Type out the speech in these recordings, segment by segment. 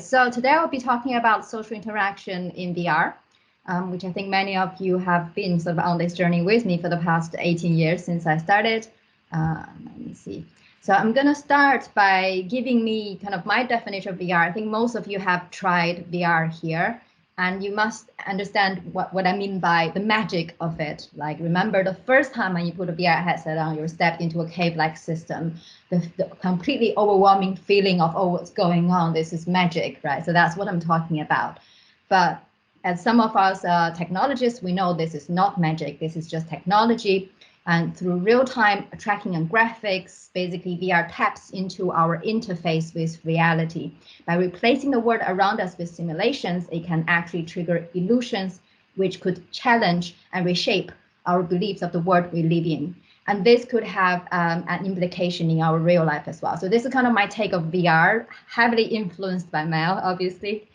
So today I'll be talking about social interaction in VR, which I think many of you have been sort of on this journey with me for the past 18 years since I started. Let me see. So I'm going to start by giving me kind of my definition of VR. I think most of you have tried VR here, and you must understand what I mean by the magic of it. Like, remember the first time when you put a VR headset on, you're stepped into a cave-like system, the completely overwhelming feeling of, oh, what's going on? This is magic, right? So that's what I'm talking about. But as some of us technologists, we know this is not magic. This is just technology. And through real-time tracking and graphics, basically VR taps into our interface with reality. By replacing the world around us with simulations, it can actually trigger illusions which could challenge and reshape our beliefs of the world we live in. And this could have an implication in our real life as well. So this is kind of my take of VR, heavily influenced by Mel, obviously.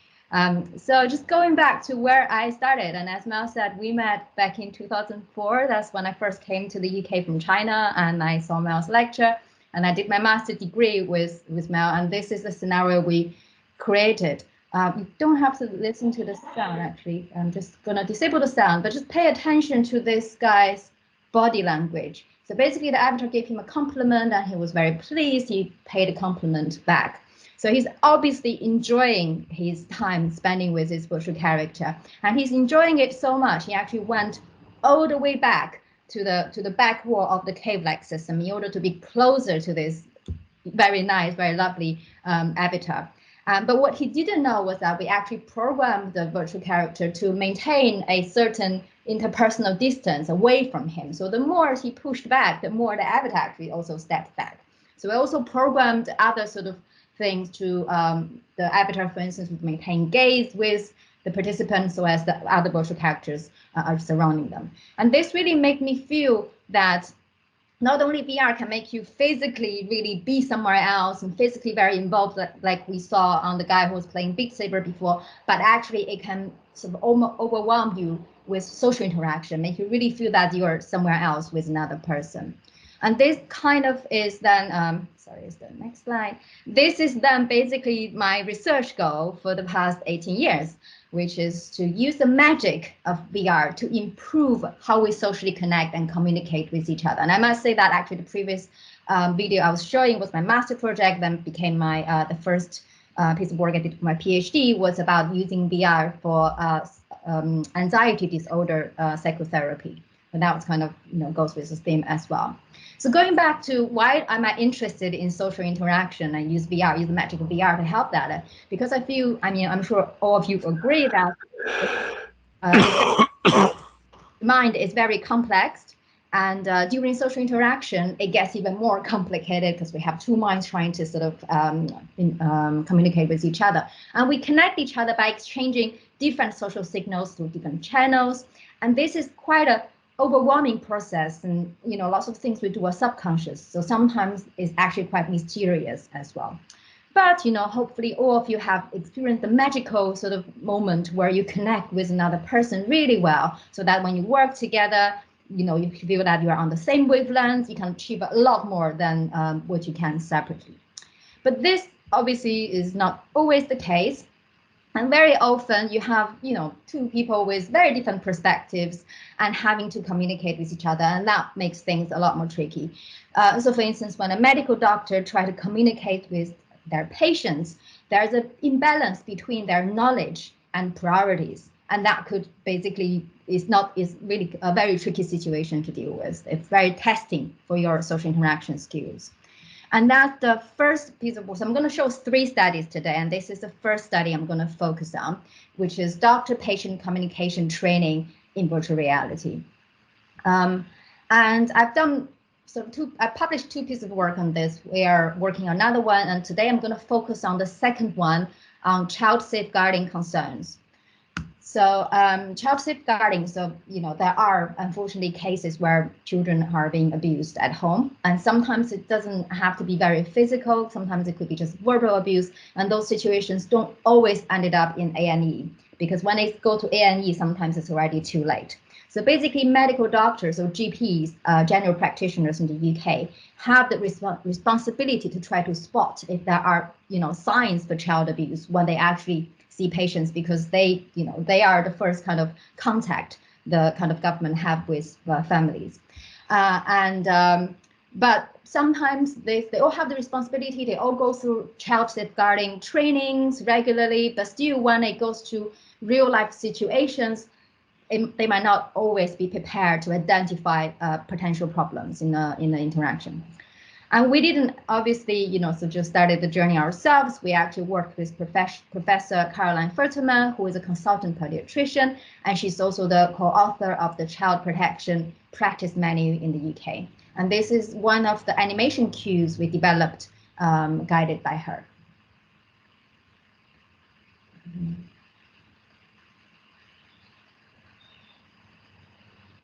So just going back to where I started, and as Mel said, we met back in 2004. That's when I first came to the UK from China, and I saw Mel's lecture, and I did my master's degree with Mel, and this is the scenario we created. You don't have to listen to the sound, actually. I'm just gonna disable the sound, but just pay attention to this guy's body language. So basically the avatar gave him a compliment and he was very pleased. He paid a compliment back. So he's obviously enjoying his time spending with his virtual character, and he's enjoying it so much he actually went all the way back to the back wall of the cave-like system in order to be closer to this very nice, very lovely avatar. But what he didn't know was that we actually programmed the virtual character to maintain a certain interpersonal distance away from him. So the more he pushed back, the more the avatar actually also stepped back. So we also programmed other sort of things to the avatar, for instance, would maintain gaze with the participants so as the other virtual characters are surrounding them. And this really made me feel that not only VR can make you physically really be somewhere else and physically very involved, like we saw on the guy who was playing Beat Saber before, but actually it can sort of overwhelm you with social interaction, make you really feel that you're somewhere else with another person. And this kind of is then, sorry, is the next slide. This is then basically my research goal for the past 18 years, which is to use the magic of VR to improve how we socially connect and communicate with each other. And I must say that actually the previous video I was showing was my master project, then became my the first piece of work I did for my PhD was about using VR for anxiety disorder psychotherapy. And that was kind of, goes with the theme as well. So going back to why am I interested in social interaction and use VR, use the magic of VR to help that? Because I feel, I'm sure all of you agree that the mind is very complex. And during social interaction, it gets even more complicated because we have two minds trying to sort of communicate with each other. And we connect each other by exchanging different social signals through different channels. And this is quite a overwhelming process, and lots of things we do are subconscious, so sometimes it's actually quite mysterious as well. But hopefully all of you have experienced the magical sort of moment where you connect with another person really well, so that when you work together, you feel that you are on the same wavelength, you can achieve a lot more than what you can separately. But this obviously is not always the case. And very often you have, two people with very different perspectives and having to communicate with each other, and that makes things a lot more tricky. So for instance, when a medical doctor tries to communicate with their patients, there's an imbalance between their knowledge and priorities. And that could basically is really a very tricky situation to deal with. It's very testing for your social interaction skills. And that's the first piece of work. So I'm going to show 3 studies today, and this is the first study I'm going to focus on, which is doctor-patient communication training in virtual reality. And I've done I published 2 pieces of work on this. We are working on another one, and today I'm going to focus on the second one on child safeguarding concerns. So child safeguarding, so there are unfortunately cases where children are being abused at home, and sometimes it doesn't have to be very physical, sometimes it could be just verbal abuse, and those situations don't always end up in A&E, because when they go to A&E, sometimes it's already too late. So basically, medical doctors or GPs, general practitioners in the UK, have the responsibility to try to spot if there are, signs for child abuse when they actually see patients, because they, they are the first kind of contact the kind of government have with families. But sometimes they all have the responsibility. They all go through child safeguarding trainings regularly, but still when it goes to real life situations, they might not always be prepared to identify potential problems in the interaction. And we didn't obviously, so just started the journey ourselves. We actually worked with Professor Caroline Furterman, who is a consultant pediatrician, and she's also the co-author of the Child Protection Practice Manual in the UK. And this is one of the animation cues we developed, guided by her.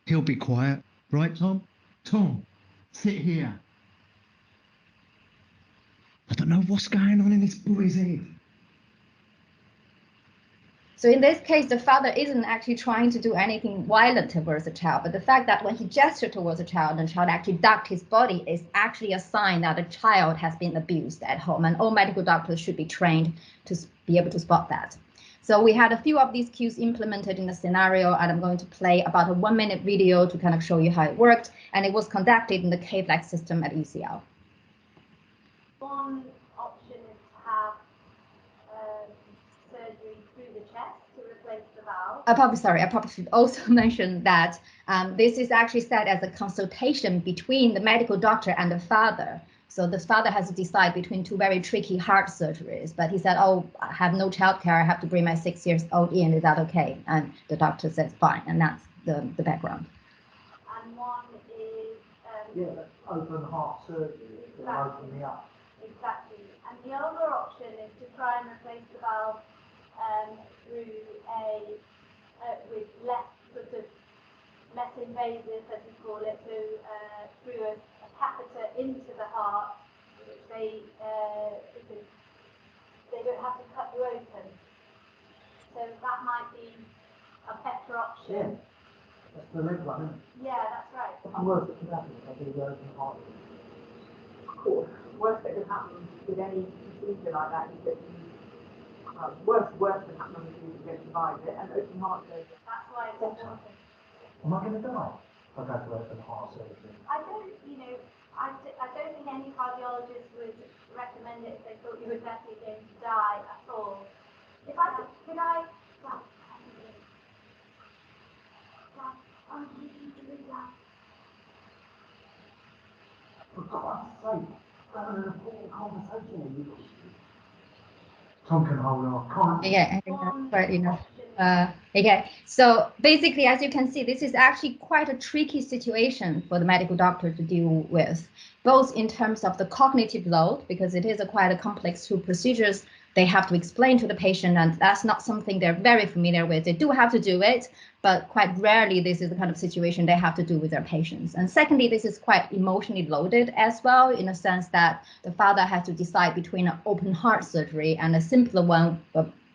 He'll be quiet, right, Tom? Tom, sit here. I don't know what's going on in this boy's head. So in this case, the father isn't actually trying to do anything violent towards the child, but the fact that when he gestured towards the child and the child actually ducked his body is actually a sign that the child has been abused at home, and all medical doctors should be trained to be able to spot that. So we had a few of these cues implemented in the scenario, and I'm going to play about a 1-minute video to kind of show you how it worked, and it was conducted in the K-FLEX system at UCL. One option is to have surgery through the chest to replace the valve. I probably should also mention that this is actually set as a consultation between the medical doctor and the father. So the father has to decide between two very tricky heart surgeries, but he said, "Oh, I have no childcare. I have to bring my 6-year-old in. Is that okay?" And the doctor says, "Fine," and that's the background. And one is that's open heart surgery. Exactly. Open me up. Exactly. And the other option is to try and replace the valve through with less invasive, as we call it, so through a catheter into the heart, which because they don't have to cut you open. So that might be a better option. Yeah. That's the leg one, isn't it? Yeah, that's right. I'm worth it for that. I'll do the open heart. Of course, worst that can happen with any procedure like that is that you, worst can happen is you don't survive it, and open heart surgery. That's why it's important. Am I going to die if I go to open heart surgery? I don't think any cardiologist would recommend it if they thought you were definitely going to die at all. If I could I? For God's sake, having an important conversation with you. Tom can hold on. Can't. Yeah, I think that's quite enough. Okay, so basically, as you can see, this is actually quite a tricky situation for the medical doctor to deal with, both in terms of the cognitive load, because it is quite a complex two procedures they have to explain to the patient, and that's not something they're very familiar with. They do have to do it, but quite rarely this is the kind of situation they have to do with their patients. And secondly, this is quite emotionally loaded as well, in a sense that the father has to decide between an open heart surgery and a simpler one,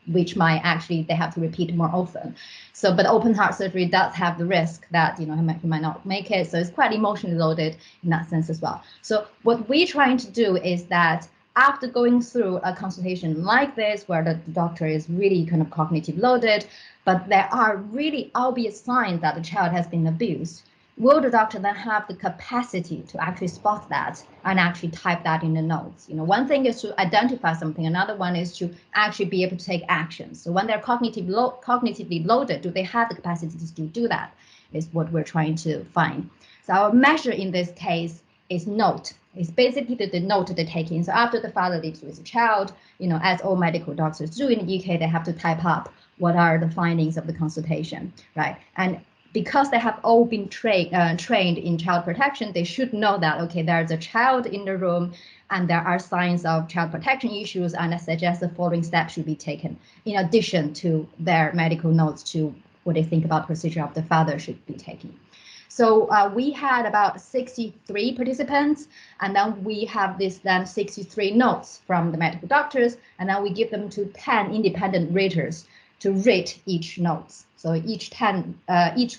which might actually they have to repeat more often. So, but open heart surgery does have the risk that he might not make it. So it's quite emotionally loaded in that sense as well. So what we're trying to do is that after going through a consultation like this, where the doctor is really kind of cognitive loaded, but there are really obvious signs that the child has been abused, will the doctor then have the capacity to actually spot that and actually type that in the notes? One thing is to identify something, another one is to actually be able to take action. So when they're cognitively loaded, do they have the capacity to do that, is what we're trying to find. So our measure in this case is note. It's basically the note they're taking. So after the father lives with the child, as all medical doctors do in the UK, they have to type up what are the findings of the consultation, right? And because they have all been trained in child protection, they should know that, okay, there's a child in the room and there are signs of child protection issues, and I suggest the following steps should be taken in addition to their medical notes to what they think about the procedure of the father should be taking. So we had about 63 participants, and then we have this 63 notes from the medical doctors, and then we give them to 10 independent raters to rate each notes. So each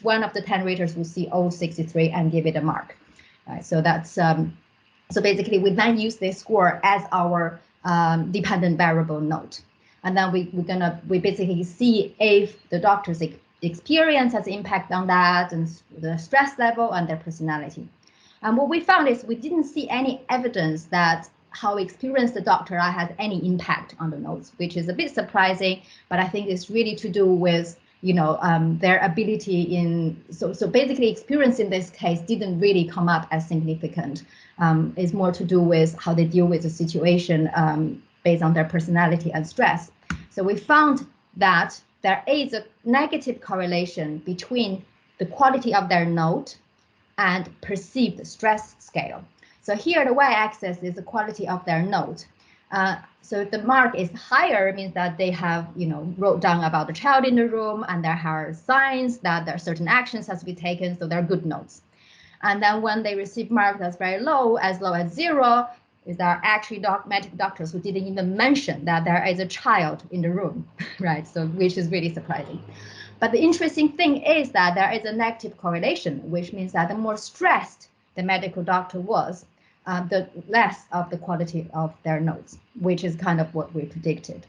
one of the 10 raters will see 063 and give it a mark. Right, so that's so basically we then use this score as our dependent variable note, and then we basically see if the doctor's experience has impact on that, and the stress level and their personality. And what we found is we didn't see any evidence that how experienced the doctor has any impact on the notes, which is a bit surprising, but I think it's really to do with, you know, their ability in, so basically experience in this case didn't really come up as significant. It's more to do with how they deal with the situation based on their personality and stress. So we found that there is a negative correlation between the quality of their note and perceived stress scale. So here the y-axis is the quality of their note. So if the mark is higher, it means that they have, you know, wrote down about the child in the room, and there are signs that there are certain actions has to be taken, so they're good notes. And then when they receive mark that's very low as 0, is there are actually medical doctors who didn't even mention that there is a child in the room, right? So which is really surprising. But the interesting thing is that there is a negative correlation, which means that the more stressed the medical doctor was, the less of the quality of their notes, which is kind of what we predicted.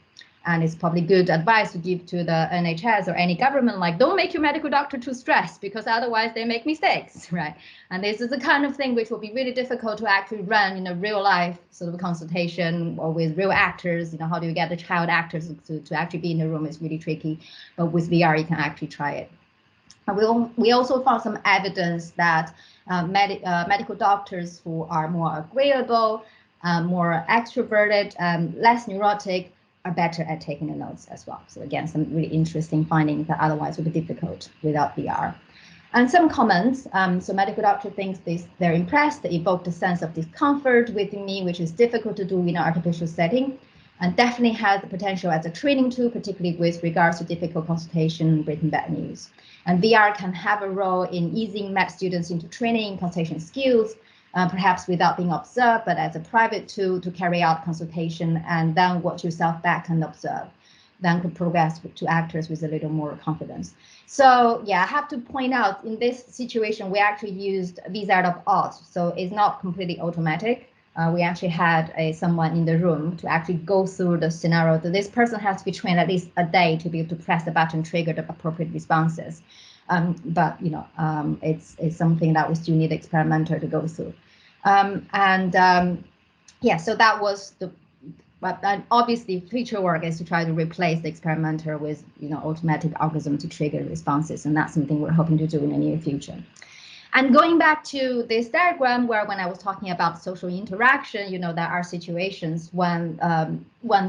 And it's probably good advice to give to the NHS or any government, like, don't make your medical doctor too stressed, because otherwise they make mistakes, right? And this is the kind of thing which will be really difficult to actually run in a real life sort of consultation or with real actors. You know, how do you get the child actors to actually be in the room is really tricky, but with VR you can actually try it. And we also found some evidence that medical doctors who are more agreeable, more extroverted, less neurotic, are better at taking the notes as well. So again, some really interesting findings that otherwise would be difficult without VR. And some comments. So medical doctor thinks they're impressed. They evoked a sense of discomfort within me, which is difficult to do in an artificial setting, and definitely has the potential as a training tool, particularly with regards to difficult consultation, written bad news. And VR can have a role in easing med students into training consultation skills, perhaps without being observed, but as a private tool to carry out consultation and then watch yourself back and observe. Then could progress to actors with a little more confidence. So yeah, I have to point out in this situation, we actually used VZ of odds. So it's not completely automatic. We actually had someone in the room to actually go through the scenario. So this person has to be trained at least a day to be able to press the button, trigger the appropriate responses. But you know, it's something that we still need the experimenter to go through. Yeah, so that was the. But obviously, future work is to try to replace the experimenter with, you know, automatic algorithm to trigger responses, and that's something we're hoping to do in the near future. And going back to this diagram, where when I was talking about social interaction, you know, there are situations when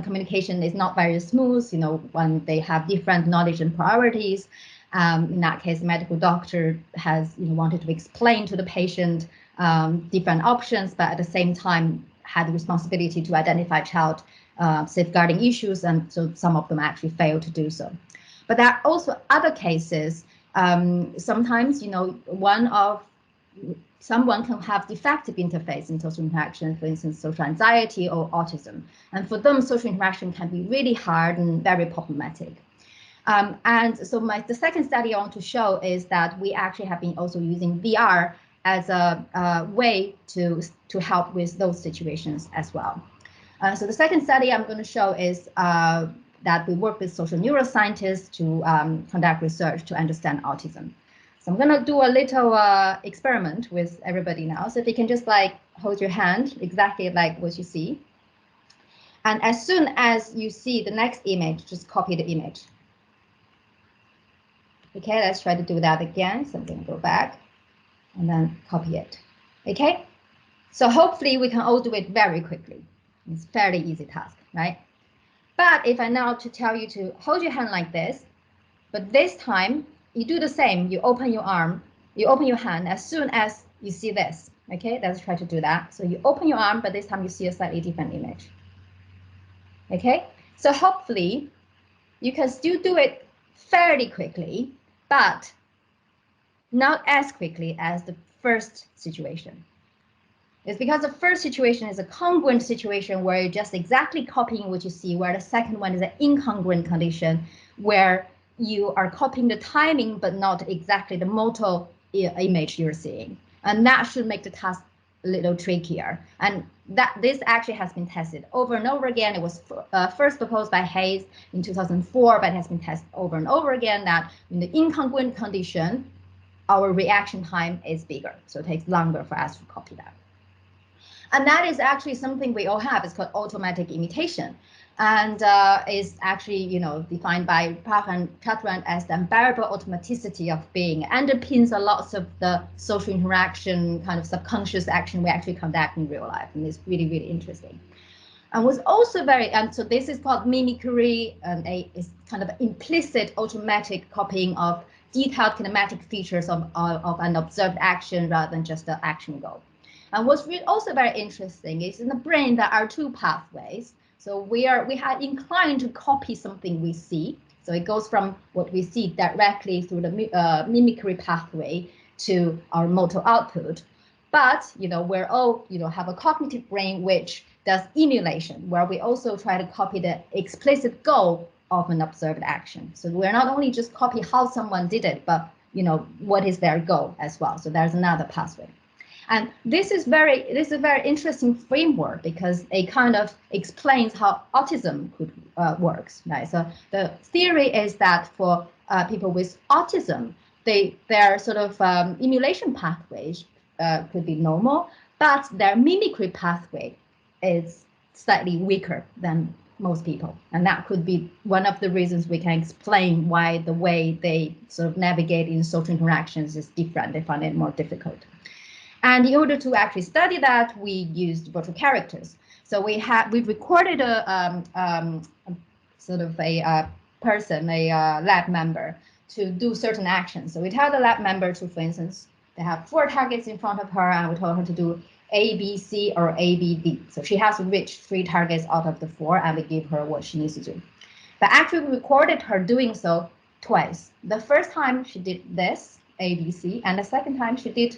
communication is not very smooth, you know, when they have different knowledge and priorities. In that case, the medical doctor has, you know, wanted to explain to the patient different options, but at the same time had the responsibility to identify child safeguarding issues, and so some of them actually fail to do so. But there are also other cases. Sometimes, you know, someone can have defective interface in social interaction, for instance, social anxiety or autism. And for them, social interaction can be really hard and very problematic. And so the second study I want to show is that we actually have been also using VR as a way to help with those situations as well. So the second study I'm going to show is that we work with social neuroscientists to conduct research to understand autism. So I'm going to do a little experiment with everybody now. So if you can just like hold your hand exactly like what you see. And as soon as you see the next image, just copy the image. Okay, let's try to do that again. So I'm going to go back and then copy it. Okay, so hopefully we can all do it very quickly. It's a fairly easy task, right? But if I now to tell you to hold your hand like this, but this time you do the same. You open your arm, you open your hand as soon as you see this. Okay, let's try to do that. So you open your arm, but this time you see a slightly different image. Okay, so hopefully you can still do it fairly quickly, but not as quickly as the first situation. It's because the first situation is a congruent situation where you're just exactly copying what you see, where the second one is an incongruent condition where you are copying the timing, but not exactly the motor image you're seeing. And that should make the task a little trickier. And that this actually has been tested over and over again. It was first proposed by Hayes in 2004, but has been tested over and over again that in the incongruent condition, our reaction time is bigger. So it takes longer for us to copy that. And that is actually something we all have. It's called automatic imitation. And is actually, defined by Park and Cartwright as the unbearable automaticity of being, underpins a lot of the social interaction, kind of subconscious action we actually conduct in real life. And it's really, really interesting. And was also and so this is called mimicry, and is kind of implicit automatic copying of detailed kinematic features of an observed action rather than just the action goal. And what's also very interesting is in the brain there are two pathways. So we are inclined to copy something we see. So it goes from what we see directly through the mimicry pathway to our motor output. But we're all have a cognitive brain which does emulation, where we also try to copy the explicit goal of an observed action. So we're not only just copy how someone did it, but what is their goal as well. So there's another pathway. And this is a very interesting framework because it kind of explains how autism could works, right? So the theory is that for people with autism, their sort of emulation pathways could be normal, but their mimicry pathway is slightly weaker than most people. And that could be one of the reasons we can explain why the way they sort of navigate in social interactions is different. They find it more difficult. And in order to actually study that, we used virtual characters. So we recorded a sort of a person, a lab member, to do certain actions. So we tell the lab member to, for instance, they have 4 targets in front of her, and we told her to do A, B, C, or A, B, D. So she has to reach 3 targets out of the 4, and we give her what she needs to do. But actually, we recorded her doing so twice. The first time she did this, A, B, C, and the second time she did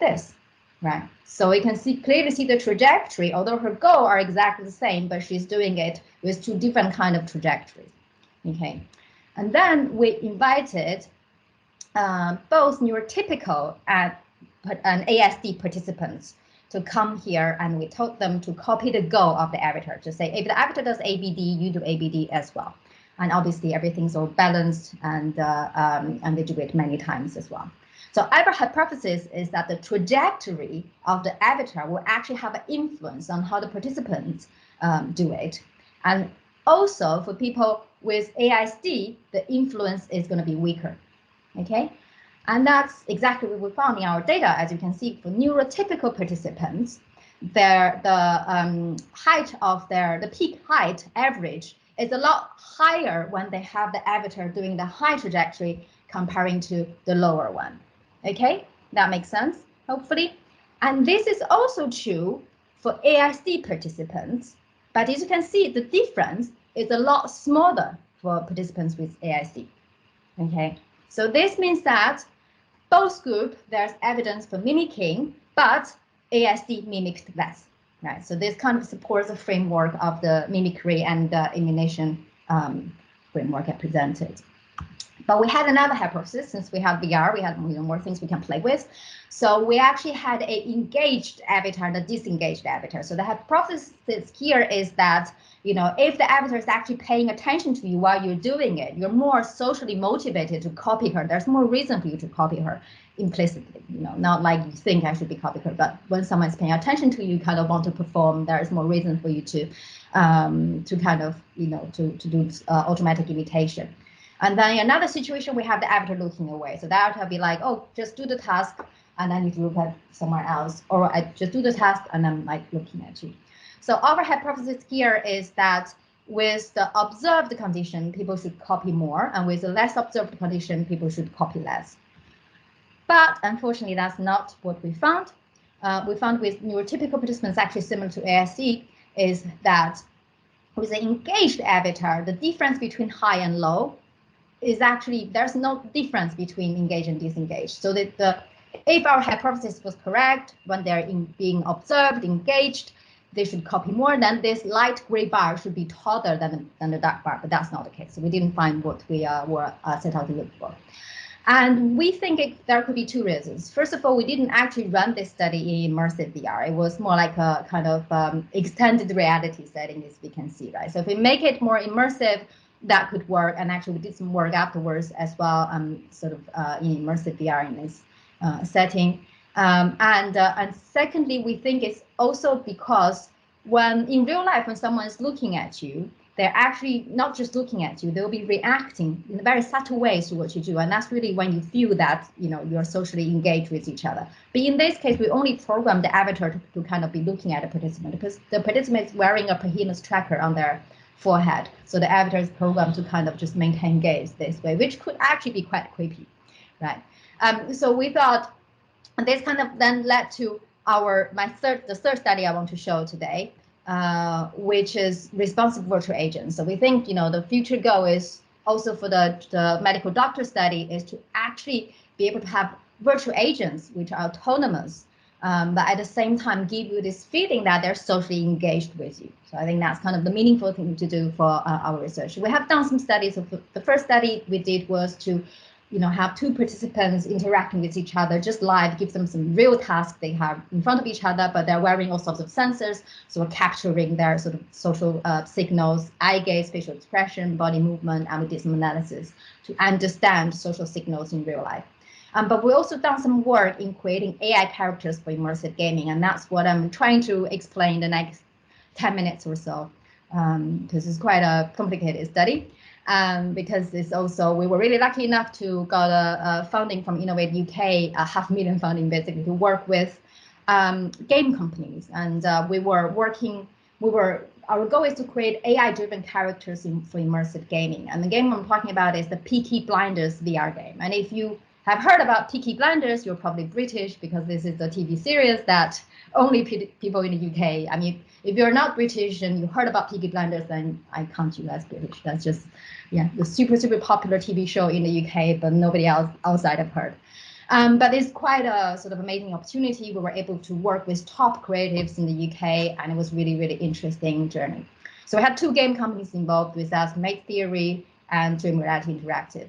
this, right? So we can clearly see the trajectory, although her goals are exactly the same, but she's doing it with 2 different kind of trajectories, okay? And then we invited both neurotypical and ASD participants to come here, and we told them to copy the goal of the avatar, to say, if the avatar does ABD, you do ABD as well. And obviously everything's all balanced, and they do it many times as well. So our hypothesis is that the trajectory of the avatar will actually have an influence on how the participants do it. And also for people with ASD, the influence is going to be weaker, okay? And that's exactly what we found in our data. As you can see, for neurotypical participants, the height of the peak height average is a lot higher when they have the avatar doing the high trajectory comparing to the lower one. Okay, that makes sense, hopefully. And this is also true for ASD participants, but as you can see, the difference is a lot smaller for participants with ASD. Okay, so this means that both groups, there's evidence for mimicking, but ASD mimicked less, right? So this kind of supports the framework of the mimicry and the emulation framework I presented. But we had another hypothesis. Since we have VR, we had more things we can play with. So we actually had an engaged avatar and a disengaged avatar. So the hypothesis here is that, if the avatar is actually paying attention to you while you're doing it, you're more socially motivated to copy her. There's more reason for you to copy her implicitly, not like you think I should be copying her, but when someone's paying attention to you, kind of want to perform, there's more reason for you to kind of, to do automatic imitation. And then in another situation, we have the avatar looking away. So the avatar will be like, oh, just do the task, and then you look at somewhere else, or I just do the task, and I'm like looking at you. So our hypothesis here is that with the observed condition, people should copy more, and with the less observed condition, people should copy less. But unfortunately, that's not what we found. We found with neurotypical participants, actually similar to ASD, is that with the engaged avatar, the difference between high and low is actually, there's no difference between engaged and disengaged. So that the if our hypothesis was correct, when they're being observed, engaged, they should copy more. Then this light gray bar should be taller than the dark bar, but that's not the case. So we didn't find what we were set out to look for. And we think there could be two reasons. First of all, we didn't actually run this study in immersive VR. It was more like a kind of extended reality setting, as we can see, right? So if we make it more immersive, that could work. And actually, we did some work afterwards as well, sort of in immersive VR in this setting. And secondly, we think it's also because when in real life, when someone is looking at you, they're actually not just looking at you, they'll be reacting in very subtle ways to what you do. And that's really when you feel that, you know, you're socially engaged with each other. But in this case, we only program the avatar to kind of be looking at a participant, because the participant is wearing a Pahinus tracker on their forehead. So the avatar is programmed to kind of just maintain gaze this way, which could actually be quite creepy, right? So we thought, and this kind of then led to the third study I want to show today, which is responsive virtual agents. So we think, you know, the future goal is also for the medical doctor study is to actually be able to have virtual agents which are autonomous, but at the same time give you this feeling that they're socially engaged with you. So I think that's kind of the meaningful thing to do for our research. We have done some studies. So the first study we did was to, you know, have two participants interacting with each other just live, give them some real tasks they have in front of each other, but they're wearing all sorts of sensors, so we're capturing their sort of social signals, eye gaze, facial expression, body movement, and we did some analysis to understand social signals in real life. But we also done some work in creating AI characters for immersive gaming, and that's what I'm trying to explain the next 10 minutes or so, because it's quite a complicated study. Because it's also, we were really lucky enough to got a funding from Innovate UK, $500,000 funding basically to work with game companies. And we were working, our goal is to create AI-driven characters for immersive gaming. And the game I'm talking about is the Peaky Blinders VR game. And if you have heard about Peaky Blinders, you're probably British, because this is a TV series that only people in the UK, I mean, if you're not British and you heard about Peaky Blinders, then I count you as British. That's just, yeah, the super, super popular TV show in the UK, but nobody else outside have heard. But it's quite a sort of amazing opportunity. We were able to work with top creatives in the UK, and it was really, really interesting journey. So we had two game companies involved with us, Mate Theory and Dream Reality Interactive.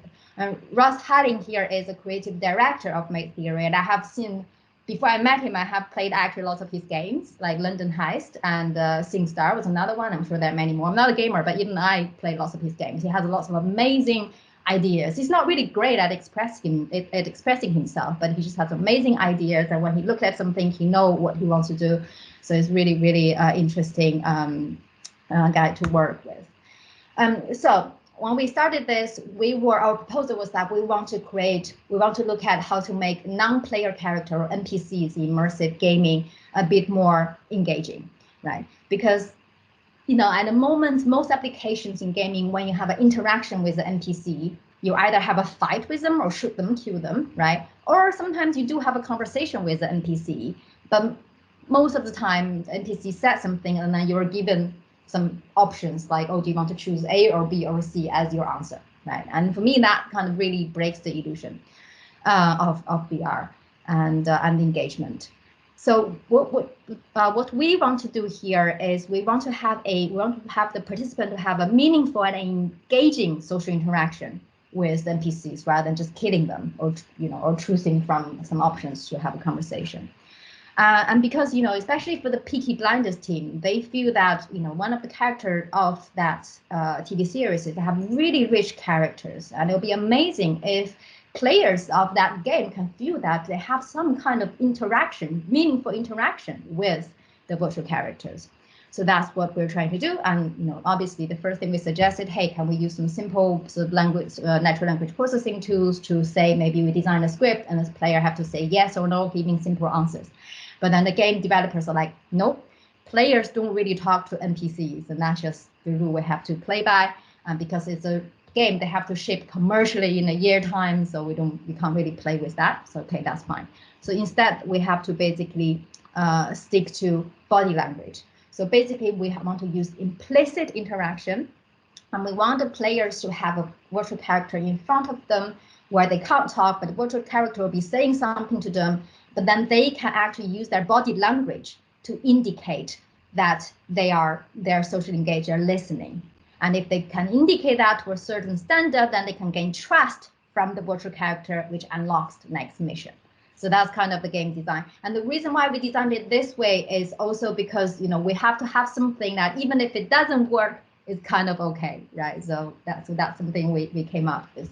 Ross Hadding here is a creative director of Mate Theory, and I have seen, before I met him, I have played actually lots of his games, like London Heist and SingStar was another one. I'm sure there are many more. I'm not a gamer, but even I played lots of his games. He has lots of amazing ideas. He's not really great at expressing himself, but he just has amazing ideas. And when he looks at something, he knows what he wants to do. So it's really, really interesting guy to work with. So when we started this, our proposal was that we want to look at how to make non-player character or NPCs in immersive gaming a bit more engaging, right? Because, you know, at the moment, most applications in gaming, when you have an interaction with the NPC, you either have a fight with them or shoot them, kill them, right? Or sometimes you do have a conversation with the NPC, but most of the time, the NPC says something and then you're given some options like, oh, do you want to choose A or B or C as your answer, right? And for me, that kind of really breaks the illusion of VR and engagement. So what we want to do here is we want to have the participant to have a meaningful and engaging social interaction with the NPCs rather than just killing them or choosing from some options to have a conversation. And because, you know, especially for the Peaky Blinders team, they feel that, you know, one of the characters of that TV series is to have really rich characters. And it'll be amazing if players of that game can feel that they have some kind of interaction, meaningful interaction with the virtual characters. So that's what we're trying to do. And, you know, obviously the first thing we suggested, hey, can we use some simple sort of language, natural language processing tools to say, maybe we design a script and this player have to say yes or no, giving simple answers. But then the game developers are like, nope, players don't really talk to NPCs, and that's just the rule we have to play by. And because it's a game, they have to ship commercially in a year time, so we can't really play with that. So okay, that's fine. So instead, we have to basically stick to body language. So basically, we want to use implicit interaction, and we want the players to have a virtual character in front of them where they can't talk, but the virtual character will be saying something to them, but then they can actually use their body language to indicate that they're socially engaged, they're listening. And if they can indicate that to a certain standard, then they can gain trust from the virtual character, which unlocks the next mission. So that's kind of the game design. And the reason why we designed it this way is also because, you know, we have to have something that even if it doesn't work, is kind of okay, right? So that's something we came up with.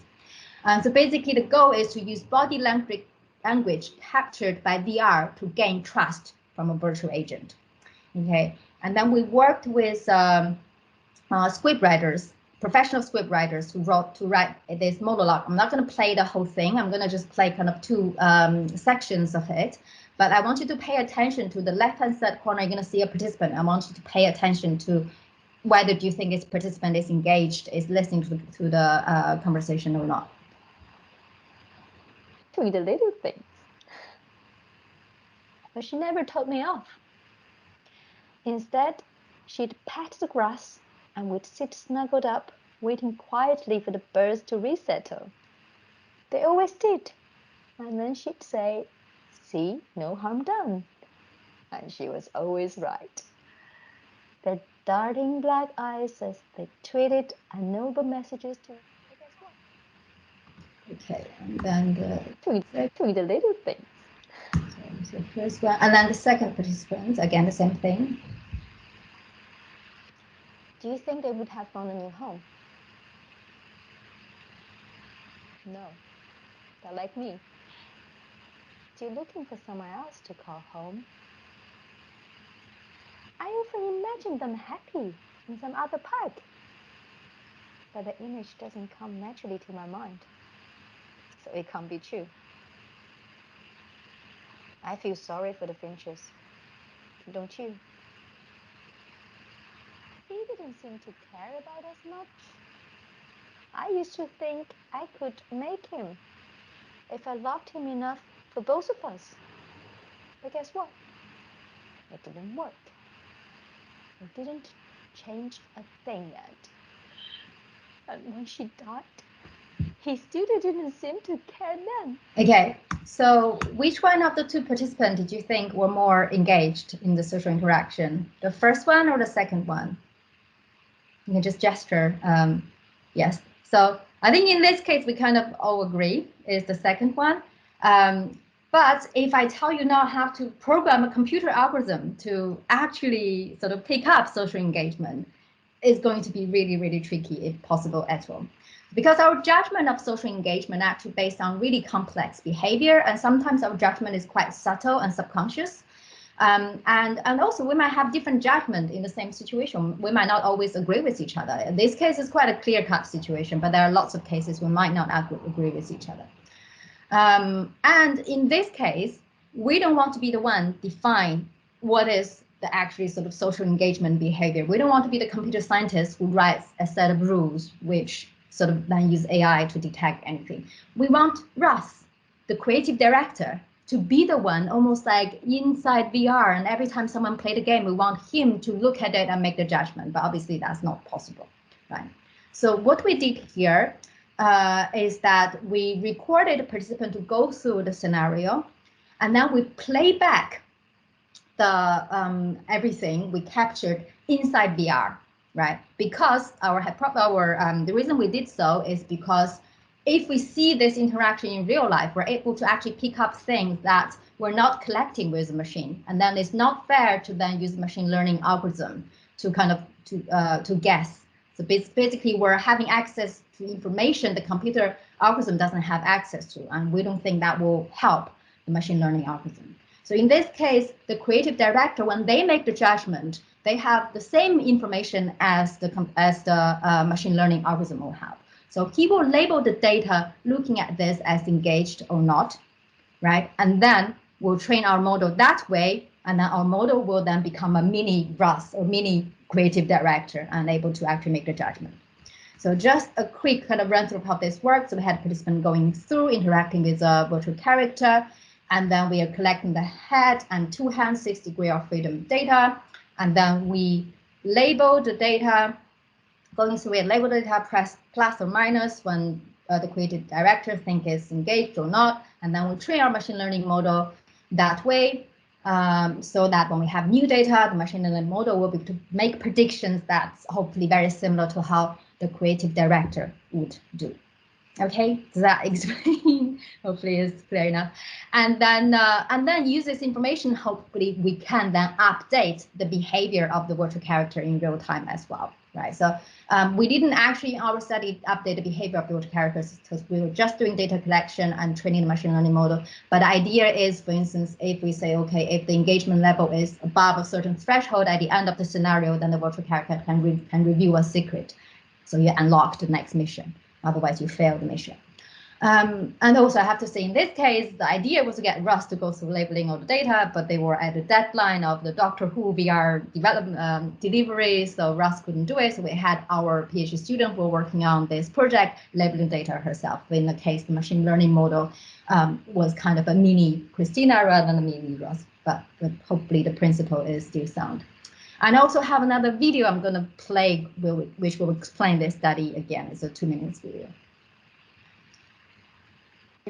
So basically the goal is to use body language captured by VR to gain trust from a virtual agent. Okay, and then we worked with script writers, professional script writers who write this monologue. I'm not going to play the whole thing. I'm going to just play kind of two sections of it. But I want you to pay attention to the left-hand side corner. You're going to see a participant. I want you to pay attention to whether do you think this participant is engaged, is listening to the conversation or not. Doing the little things. But she never told me off. Instead, she'd pat the grass and we'd sit snuggled up, waiting quietly for the birds to resettle. They always did. And then she'd say, "See, no harm done." And she was always right. Their darting black eyes as they tweeted unknowable messages to guess what? Okay, and then doing the little things. So the first one, and then the second participant, again, the same thing. Do you think they would have found a new home? No, they're like me. Still looking for somewhere else to call home. I often imagine them happy in some other park, but the image doesn't come naturally to my mind, so it can't be true. I feel sorry for the finches, don't you? He didn't seem to care about us much. I used to think I could make him if I loved him enough for both of us. But guess what? It didn't work. It didn't change a thing yet. And when she died, he still didn't seem to care then. Okay, so which one of the two participants did you think were more engaged in the social interaction? The first one or the second one? You can just gesture, yes. So I think in this case, we kind of all agree is the second one. But if I tell you now how to program a computer algorithm to actually sort of pick up social engagement, it's going to be really, really tricky, if possible at all. Because our judgment of social engagement actually based on really complex behavior, and sometimes our judgment is quite subtle and subconscious. And also we might have different judgment in the same situation. We might not always agree with each other. In this case, it's quite a clear-cut situation, but there are lots of cases we might not agree with each other. And in this case, we don't want to be the one define what is the actually sort of social engagement behavior. We don't want to be the computer scientist who writes a set of rules which sort of then use AI to detect anything. We want Russ, the creative director, to be the one almost like inside VR, and every time someone played a game, we want him to look at it and make the judgment, but obviously that's not possible, right? So what we did here is that we recorded a participant to go through the scenario, and then we play back the everything we captured inside VR, right? Because the reason we did so is because if we see this interaction in real life, we're able to actually pick up things that we're not collecting with the machine, and then it's not fair to then use machine learning algorithm to kind of to guess. So basically, we're having access to information the computer algorithm doesn't have access to, and we don't think that will help the machine learning algorithm. So in this case, the creative director, when they make the judgment, they have the same information as the machine learning algorithm will have. So he will label the data looking at this as engaged or not, right? And then we'll train our model that way, and then our model will then become a mini Russ or mini creative director and able to actually make the judgment. So just a quick kind of run through how this works. So we had a participant going through, interacting with a virtual character, and then we are collecting the head and two hands, 6 degrees of freedom data, and then we label the data. Going through it, label the data, press plus or minus when the creative director think is engaged or not, and then we train our machine learning model that way, so that when we have new data, the machine learning model will be able to make predictions that's hopefully very similar to how the creative director would do. Okay, does that explain? Hopefully it's clear enough. And then use this information, hopefully we can then update the behavior of the virtual character in real time as well, right? So we didn't actually in our study update the behavior of the virtual characters because we were just doing data collection and training the machine learning model. But the idea is, for instance, if we say, okay, if the engagement level is above a certain threshold at the end of the scenario, then the virtual character can reveal a secret. So you unlock the next mission. Otherwise, you fail the mission. And also, I have to say, in this case, the idea was to get Russ to go through labeling all the data, but they were at the deadline of the Doctor Who VR development delivery, so Russ couldn't do it. So we had our PhD student who were working on this project labeling data herself. In the case, the machine learning model was kind of a mini Christina rather than a mini Russ, but hopefully the principle is still sound. And I also have another video I'm going to play, which will explain this study again. It's a 2-minute video.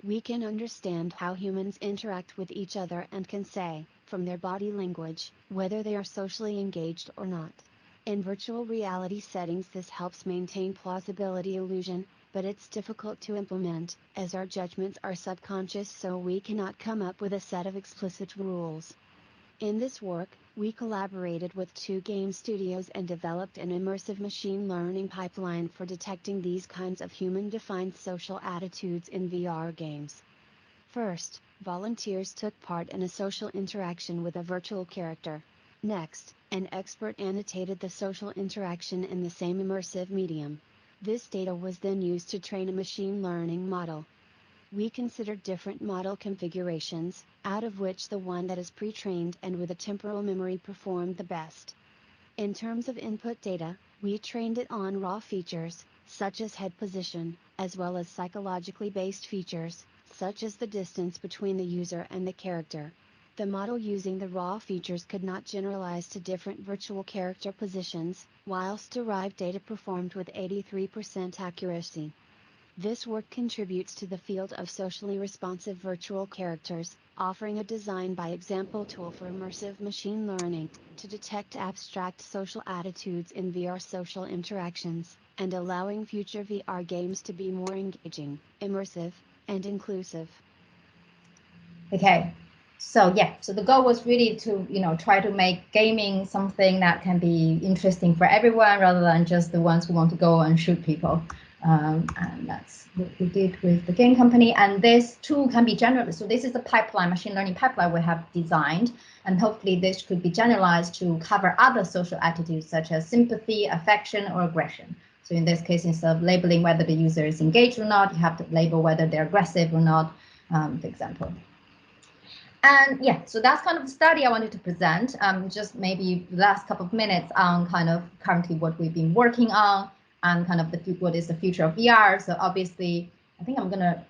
We can understand how humans interact with each other and can say, from their body language, whether they are socially engaged or not. In virtual reality settings, this helps maintain plausibility illusion, but it's difficult to implement, as our judgments are subconscious, so we cannot come up with a set of explicit rules. In this work, we collaborated with 2 game studios and developed an immersive machine learning pipeline for detecting these kinds of human-defined social attitudes in VR games. First, volunteers took part in a social interaction with a virtual character. Next, an expert annotated the social interaction in the same immersive medium. This data was then used to train a machine learning model. We considered different model configurations, out of which the one that is pre-trained and with a temporal memory performed the best. In terms of input data, we trained it on raw features, such as head position, as well as psychologically based features, such as the distance between the user and the character. The model using the raw features could not generalize to different virtual character positions, whilst derived data performed with 83% accuracy. This work contributes to the field of socially responsive virtual characters, offering a design by example tool for immersive machine learning, to detect abstract social attitudes in VR social interactions, and allowing future VR games to be more engaging, immersive, and inclusive. Okay, so yeah, so the goal was really to, try to make gaming something that can be interesting for everyone rather than just the ones who want to go and shoot people. And that's what we did with the game company. And this tool can be generalized. So this is the pipeline, machine learning pipeline we have designed. And hopefully this could be generalized to cover other social attitudes such as sympathy, affection, or aggression. So in this case, instead of labeling whether the user is engaged or not, you have to label whether they're aggressive or not, for example. And yeah, so that's kind of the study I wanted to present. Just maybe the last couple of minutes on kind of currently what we've been working on and kind of what is the future of VR. So obviously, I think I'm gonna.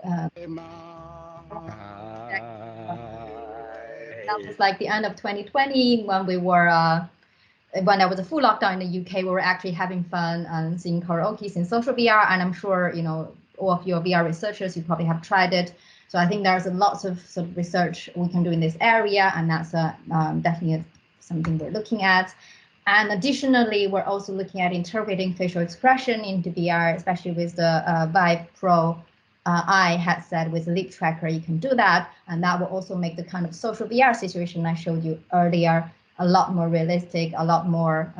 That was like the end of 2020 when we were. When there was a full lockdown in the UK, we were actually having fun and seeing karaoke in social VR. And I'm sure, all of you are VR researchers, you probably have tried it. So I think there's lots of sort of research we can do in this area, and that's definitely something we're looking at. And additionally, we're also looking at integrating facial expression into VR, especially with the Vive Pro Eye headset with the lip tracker. You can do that, and that will also make the kind of social VR situation I showed you earlier a lot more realistic, a lot more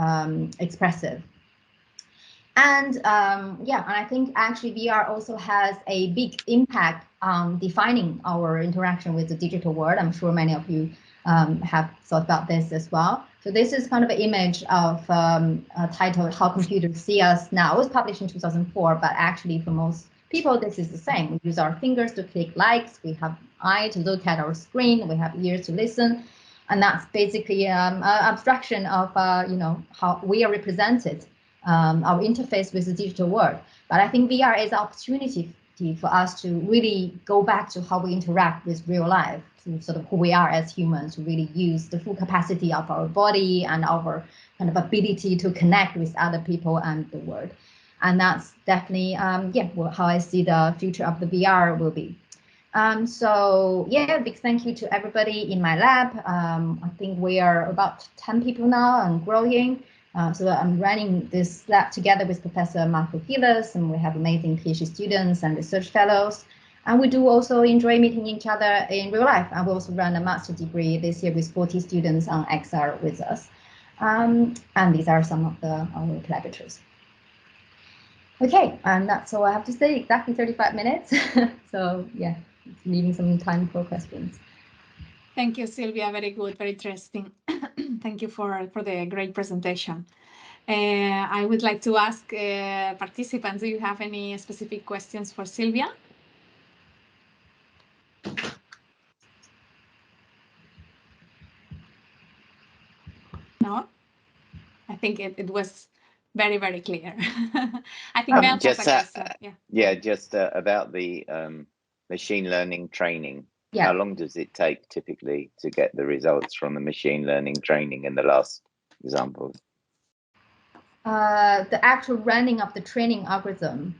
expressive. And and I think actually VR also has a big impact on defining our interaction with the digital world. I'm sure many of you have thought about this as well. So this is kind of an image of a title, How Computers See Us Now. It was published in 2004, but actually for most people, this is the same. We use our fingers to click likes. We have eye to look at our screen. We have ears to listen. And that's basically an abstraction of, how we are represented, our interface with the digital world. But I think VR is an opportunity for us to really go back to how we interact with real life, to sort of who we are as humans, to really use the full capacity of our body and our kind of ability to connect with other people and the world. And that's definitely, how I see the future of the VR will be. So yeah, big thank you to everybody in my lab. I think we are about 10 people now and growing. So I'm running this lab together with Professor Marco Gilles, and we have amazing PhD students and research fellows. And we do also enjoy meeting each other in real life. I will also run a master degree this year with 40 students on XR with us. And these are some of our collaborators. Okay, and that's all I have to say, exactly 35 minutes. So yeah, leaving some time for questions. Thank you, Sylvia. Very good, very interesting. Thank you for the great presentation. I would like to ask participants, do you have any specific questions for Sylvia? No? I think it was very, very clear. I think Mel has a question. Just about the machine learning training. Yeah. How long does it take typically to get the results from the machine learning training in the last examples? The actual running of the training algorithm,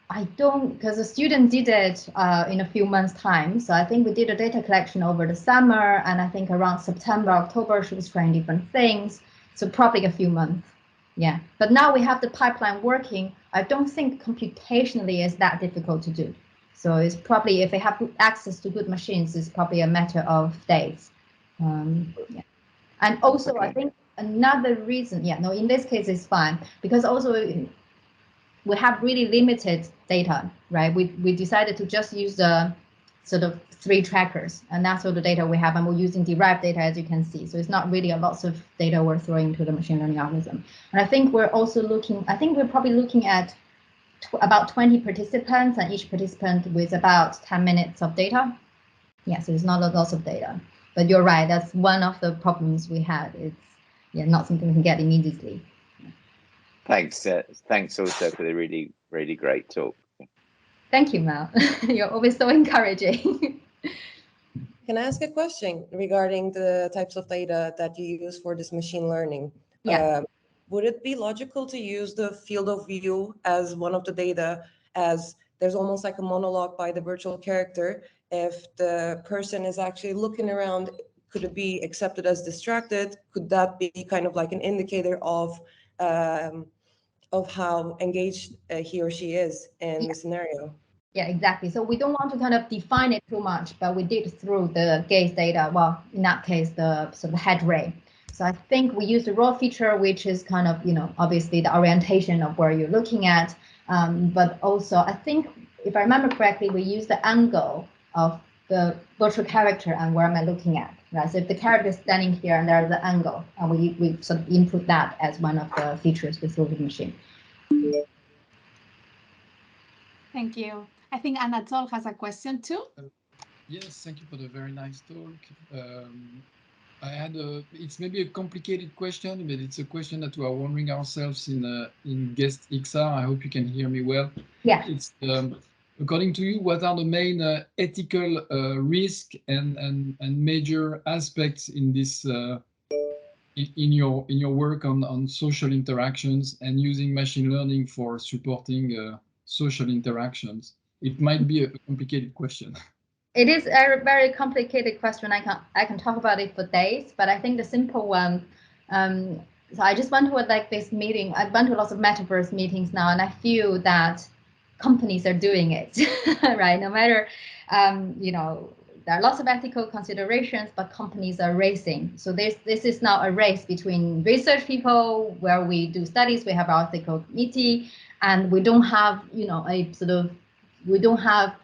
I don't, because the student did it in a few months' time. So I think we did a data collection over the summer, and I think around September, October, she was trying different things. So probably a few months. Yeah. But now we have the pipeline working. I don't think computationally is that difficult to do. So it's probably, if they have access to good machines, it's probably a matter of days. Yeah. And also, okay. I think another reason, in this case it's fine, because also we have really limited data, right? We decided to just use the sort of 3 trackers, and that's all the data we have, and we're using derived data, as you can see. So it's not really a lot of data we're throwing into the machine learning algorithm. And I think we're also looking, we're probably looking at about 20 participants, and each participant with about 10 minutes of data. Yeah, so it's not a lot of data. But you're right, that's one of the problems we had. It's not something we can get immediately. Thanks. Thanks also for the really, really great talk. Thank you, Mel. You're always so encouraging. Can I ask a question regarding the types of data that you use for this machine learning? Yeah. Would it be logical to use the field of view as one of the data, as there's almost like a monologue by the virtual character? If the person is actually looking around, could it be accepted as distracted? Could that be kind of like an indicator of how engaged he or she is in the scenario? Yeah, exactly. So we don't want to kind of define it too much, but we did through the gaze data. Well, in that case, the sort of head ray. So I think we use the raw feature, which is kind of, obviously the orientation of where you're looking at. But also, I think, if I remember correctly, we use the angle of the virtual character and where am I looking at, right? So if the character is standing here and there's the angle, and we sort of input that as one of the features we throw to the machine. Thank you. I think Anatol has a question too. Yes, thank you for the very nice talk. I had it's maybe a complicated question, but it's a question that we are wondering ourselves in GuestXR. I hope you can hear me well. Yeah. It's according to you, what are the main ethical risk and major aspects in this in your work on social interactions and using machine learning for supporting social interactions? It might be a complicated question. It is a very complicated question. I can talk about it for days, but I think the simple one. So I just went to this meeting. I've been to lots of metaverse meetings now, and I feel that companies are doing it, right? No matter, there are lots of ethical considerations, but companies are racing. So this is now a race between research people, where we do studies. We have our ethical committee, and we don't have, we don't have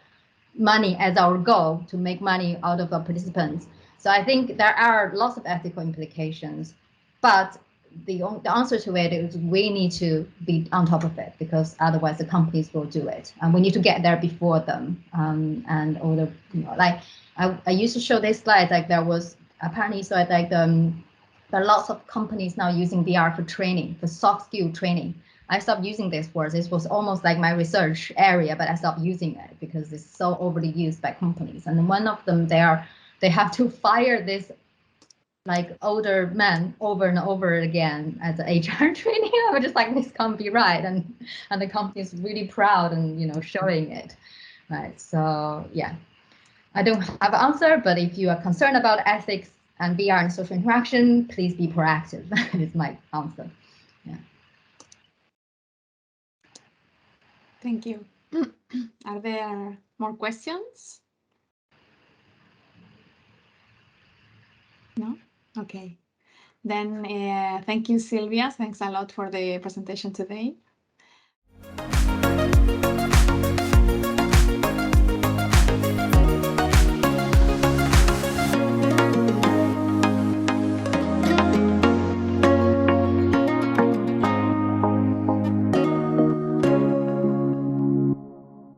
money as our goal to make money out of our participants. So I think there are lots of ethical implications, but the answer to it is we need to be on top of it, because otherwise the companies will do it, and we need to get there before them. And all the, I used to show this slide, there was apparently, so there are lots of companies now using VR for training, for soft skill training. I stopped using this word. This was almost like my research area, but I stopped using it because it's so overly used by companies. And one of them, they have to fire this like older men over and over again as an HR training. I was just like, this can't be right, and the company is really proud and showing it, right? So yeah, I don't have an answer, but if you are concerned about ethics and VR and social interaction, please be proactive. Is my answer. Yeah. Thank you. Are there more questions? No? Okay. Then thank you, Sylvia. Thanks a lot for the presentation today.